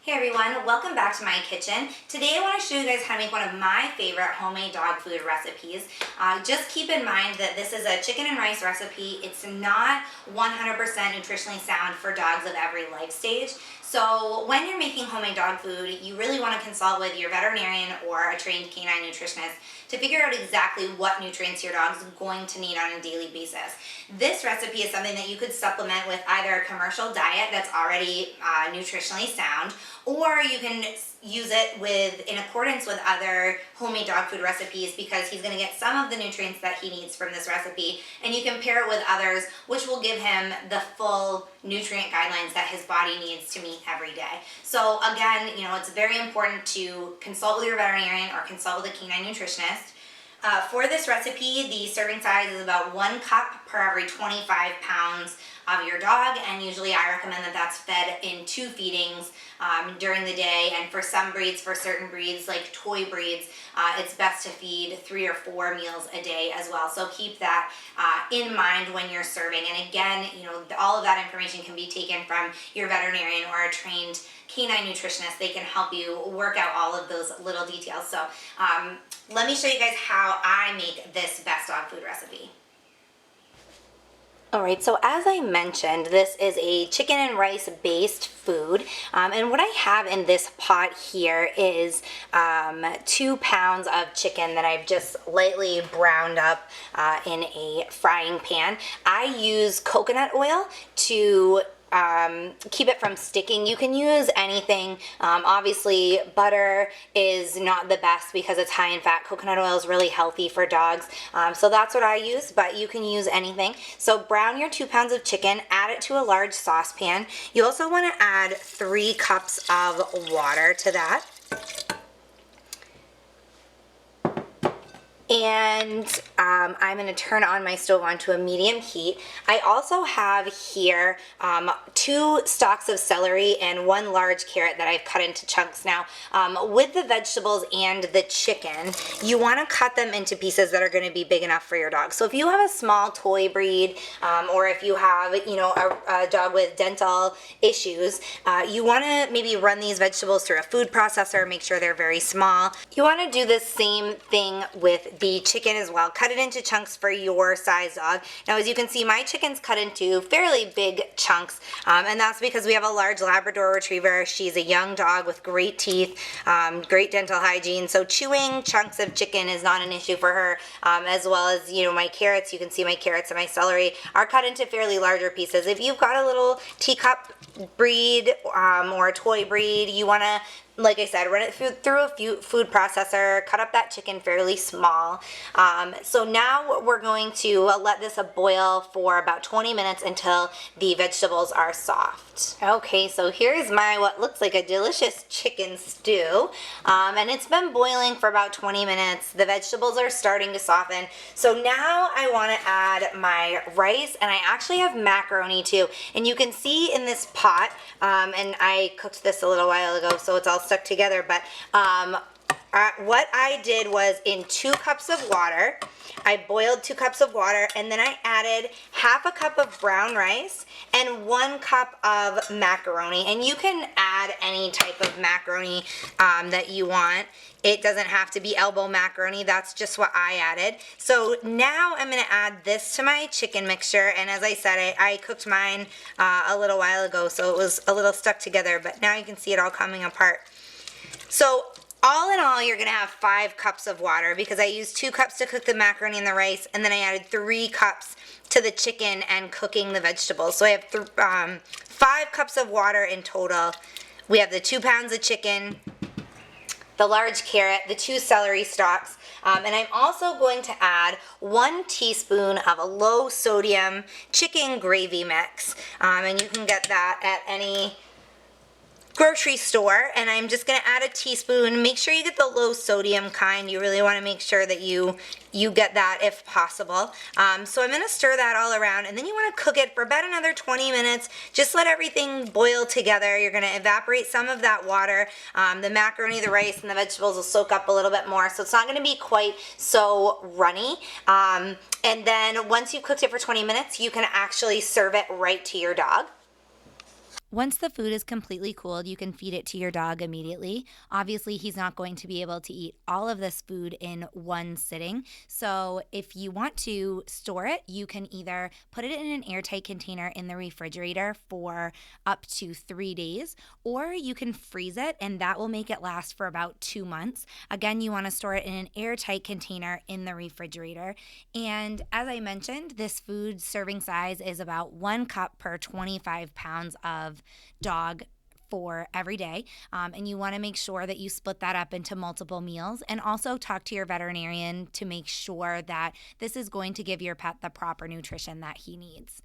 Hey everyone, welcome back to my kitchen. Today I want to show you guys how to make one of my favorite homemade dog food recipes. Just keep in mind that this is a chicken and rice recipe. It's not 100% nutritionally sound for dogs of every life stage. So when you're making homemade dog food, you really want to consult with your veterinarian or a trained canine nutritionist to figure out exactly what nutrients your dog's going to need on a daily basis. This recipe is something that you could supplement with either a commercial diet that's already nutritionally sound, or you can use it in accordance with other homemade dog food recipes, because he's going to get some of the nutrients that he needs from this recipe, and you can pair it with others which will give him the full nutrient guidelines that his body needs to meet every day. So again, it's very important to consult with your veterinarian or consult with a canine nutritionist. For this recipe, the serving size is about 1 cup per every 25 pounds of your dog, and usually I recommend that that's fed in 2 feedings during the day. And for some breeds, for certain breeds like toy breeds, it's best to feed 3 or 4 meals a day as well. So keep that in mind when you're serving. And again, all of that information can be taken from your veterinarian or a trained canine nutritionist. They can help you work out all of those little details. So let me show you guys how I make this best dog food recipe. Alright, so as I mentioned, this is a chicken and rice based food, and what I have in this pot here is 2 pounds of chicken that I've just lightly browned up in a frying pan. I use coconut oil to keep it from sticking. You can use anything. Obviously butter is not the best because it's high in fat. Coconut oil is really healthy for dogs, so that's what I use, but you can use anything. So brown your 2 pounds of chicken, add it to a large saucepan. You also want to add 3 cups of water to that. And I'm going to turn on my stove onto a medium heat. I also have here 2 stalks of celery and 1 large carrot that I've cut into chunks. Now, with the vegetables and the chicken, you want to cut them into pieces that are going to be big enough for your dog. So if you have a small toy breed, or if you have, a dog with dental issues, you want to maybe run these vegetables through a food processor, make sure they're very small. You want to do the same thing with the chicken as well. Cut it into chunks for your size dog. Now, as you can see, my chicken's cut into fairly big chunks, and that's because we have a large Labrador Retriever. She's a young dog with great teeth, great dental hygiene, so chewing chunks of chicken is not an issue for her, as well as, my carrots. You can see my carrots and my celery are cut into fairly larger pieces. If you've got a little teacup breed or a toy breed, you want to, like I said, run it through a food processor, cut up that chicken fairly small. So now we're going to let this boil for about 20 minutes until the vegetables are soft. Okay, so here's my what looks like a delicious chicken stew, and it's been boiling for about 20 minutes. The vegetables are starting to soften. So now I want to add my rice, and I actually have macaroni too. And you can see in this pot, and I cooked this a little while ago, so it's all stuck together, but what I did was in 2 cups of water, I boiled 2 cups of water, and then I added half a cup of brown rice and 1 cup of macaroni. And you can add any type of macaroni that you want. It doesn't have to be elbow macaroni. That's just what I added. So now I'm going to add this to my chicken mixture. And as I said, I cooked mine a little while ago, so it was a little stuck together, but now you can see it all coming apart. So all in all, you're going to have 5 cups of water, because I used 2 cups to cook the macaroni and the rice, and then I added 3 cups to the chicken and cooking the vegetables. So I have 5 cups of water in total. We have the 2 pounds of chicken, the large carrot, the 2 celery stalks, and I'm also going to add 1 teaspoon of a low sodium chicken gravy mix, and you can get that at any grocery store. And I'm just going to add a teaspoon. Make sure you get the low sodium kind. You really want to make sure that you get that if possible. So I'm going to stir that all around, and then you want to cook it for about another 20 minutes. Just let everything boil together. You're going to evaporate some of that water. The macaroni, the rice, and the vegetables will soak up a little bit more, so it's not going to be quite so runny. And then once you've cooked it for 20 minutes, you can actually serve it right to your dog. Once the food is completely cooled, you can feed it to your dog immediately. Obviously, he's not going to be able to eat all of this food in one sitting. So, if you want to store it, you can either put it in an airtight container in the refrigerator for up to 3 days, or you can freeze it and that will make it last for about 2 months. Again, you want to store it in an airtight container in the refrigerator. And as I mentioned, this food serving size is about 1 cup per 25 pounds of dog for every day. And you want to make sure that you split that up into multiple meals, and also talk to your veterinarian to make sure that this is going to give your pet the proper nutrition that he needs.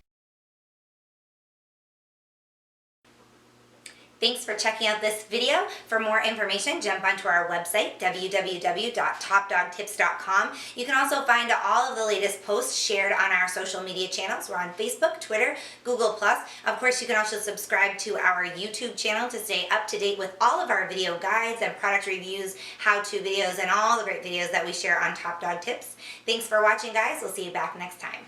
Thanks for checking out this video. For more information, jump onto our website, www.topdogtips.com. You can also find all of the latest posts shared on our social media channels. We're on Facebook, Twitter, Google+. Of course, you can also subscribe to our YouTube channel to stay up to date with all of our video guides and product reviews, how-to videos, and all the great videos that we share on Top Dog Tips. Thanks for watching, guys. We'll see you back next time.